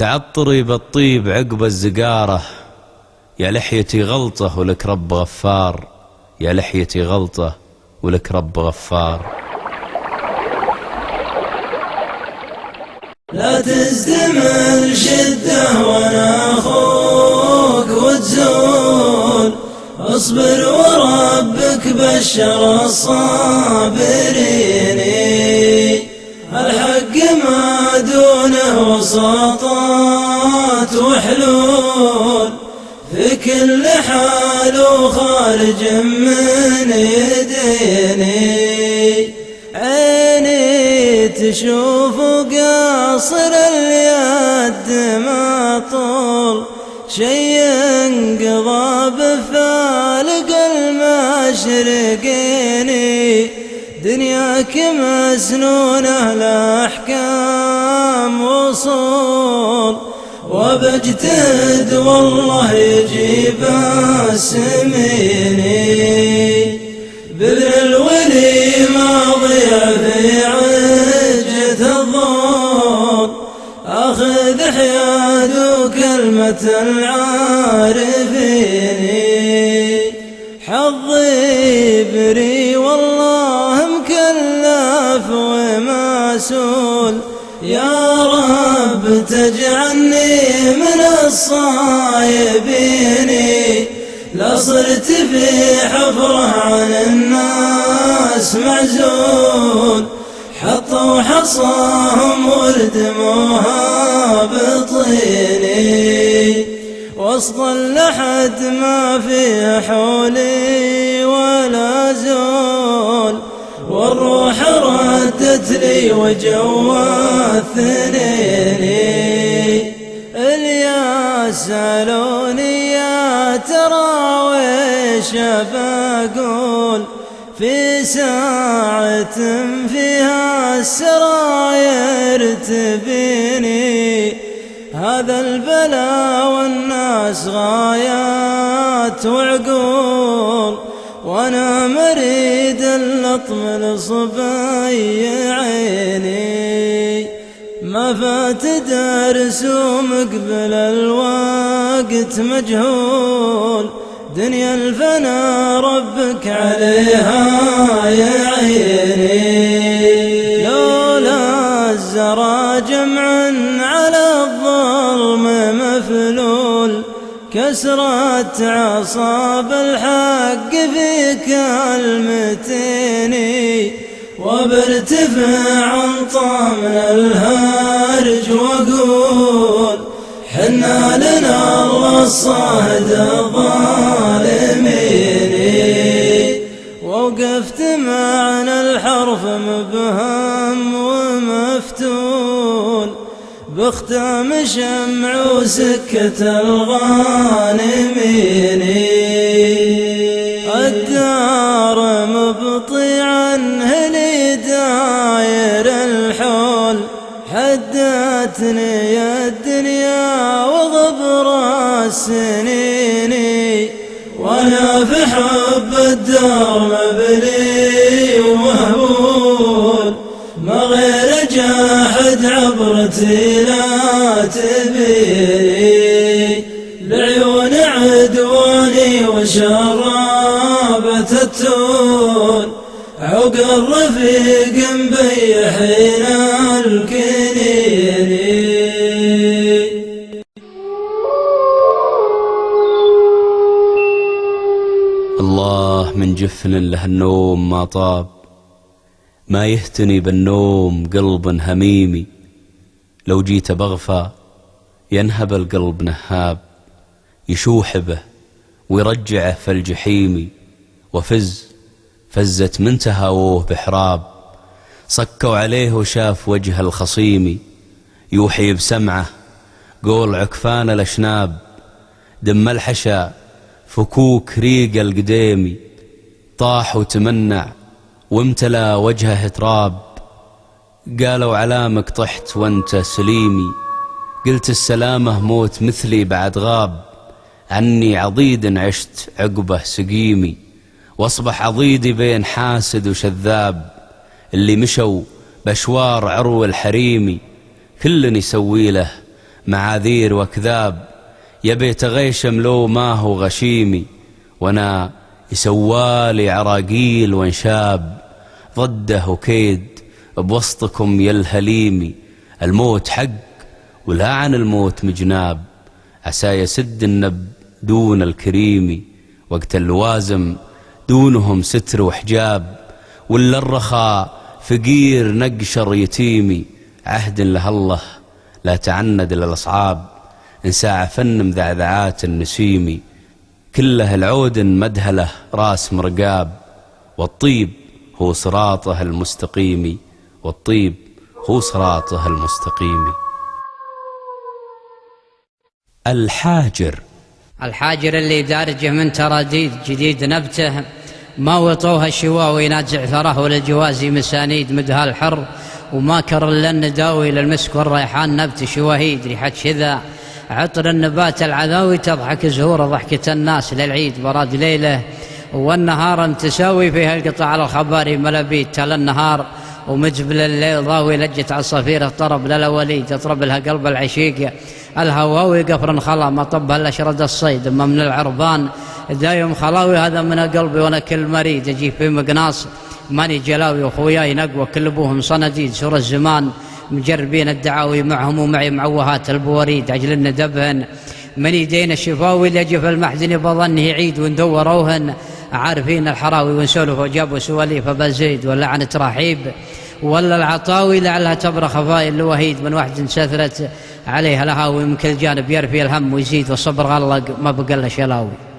تعطري بالطيب عقب الزقارة، يا لحيتي غلطة ولك رب غفار، يا لحيتي غلطة ولك رب غفار. لا تزدمر شدة وانا اخوك وتزول، اصبر وربك بشر الصابرين، الحق ما دونه وساطات وحلول، في كل حال وخارج من يديني، عيني تشوف قاصر اليد ما طول، شي انقضى بفالق المشرقين، دنياك مسنونة لأحكام وصول، وبجتهد والله يجيب السميني، بذل الولي ما ضيع في عجة الظول، أخذ حياد وكلمة العارفين، حظي بري والله مكلف ومسؤول، يا رب تجعلني من الصايبين، لا صرت في حفرة عن الناس معزول، حطوا حصاهم وردموها بطيني، وسط اللحد ما في حولي ولا زول، والروح ردت لي وجو الثنين، اليا سألوني يا ترى ويش بقول، في ساعة فيها السراير تبيني، هذا البلا والناس غايات وعقول، وانا مريد اللطم لصبي عيني، ما فات درس ومقبل الوقت مجهول، دنيا الفنا ربك عليها يا عيني، لولا الزرى جمعا على الظلم مفلول، كسرت عصاب الحق في كلمتين، وبارتفع طامن الهرج واقول، حنا لنا الله الصاهد الظالمين، ووقفت معنا الحرف مبهم ومفتول، باختام شمع وسكة الغانمين، الدار مبطي عنه لي داير الحول، حدتني يا الدنيا وغبر السنين، وانا في حب الدار مبلي ومهبول، ما غير جاحد عبرتي لا تبيني، لعيون عدواني وشرابة التول، عقل الرفيق مبيحين الكنين. الله من جفن له النوم ما طاب، ما يهتني بالنوم قلب هميمي، لو جيت بغفى ينهب القلب نهاب، يشوح به ويرجعه في الجحيم، فزت من تهاوه بحراب، صكوا عليه وشاف وجه الخصيم، يوحي بسمعه قول عكفان الأشناب، دم الحشا فكوك ريق القديمي، طاح وتمنع وامتلى وجهه تراب، قالوا علامك طحت وانت سليمي، قلت السلامة موت مثلي بعد غاب، عني عضيد عشت عقبه سقيمي، واصبح عضيدي بين حاسد وشذاب، اللي مشوا باشوار عرو الحريمي، كل يسوي له معاذير وأكذاب، يبي تغيشم لو ما هو غشيمي، وانا يسوالي عراقيل وانشاب، ضده وكيد بوسطكم يا الهليمي. الموت حق ولا عن الموت مجناب، عسى يسد النب دون الكريمي، وقت اللوازم دونهم ستر وحجاب، ولا الرخاء فقير نقشر يتيمي. عهد له الله لا تعند للأصعاب، إن ساعة فن مذعذعات النسيمي. كله العود مدهله راس مرقاب، والطيب هو صراطه المستقيم، والطيب هو صراطه المستقيم. الحاجر اللي دارجه من تراديد جديد نبته، ما وطوها الشواوي نازع ثره وللجوازي مسانيد مدها الحر، وما كر الا النداوي للمسك والريحان نبت شواهيد ريحة شذا. عطر النبات العذاوي تضحك زهور ضحكة الناس للعيد براد ليله، والنهار تساوي فيها القطع على الخباري ملابيت تل النهار، ومجبل الليل ضاوي لجت عصافير الطرب للوليد اطرب لها قلب العشيق. الهواوي قفر خلا ما طبها الا شرد الصيد، اما من العربان دايم خلاوي هذا من قلبي وانا كل مريد اجي في مقناص ماني جلاوي، واخوياي نقوى كل ابوهم صناديد سور الزمان مجربين الدعاوي معهم ومعي معوهات البوريد عجل الندبهن من يدين الشفاوي اللي اجي في المحزن بظنه يعيد وندوروهن عارفين الحراوي ونسولف وجابوا سواليف بزيد ولا عن تراحيب ولا العطاوي لعلها تبرى خفايا الوهيد من وحد سثرت عليها الهاوي من كل جانب يرفي الهم ويزيد والصبر غلق ما بقى له شلاوي.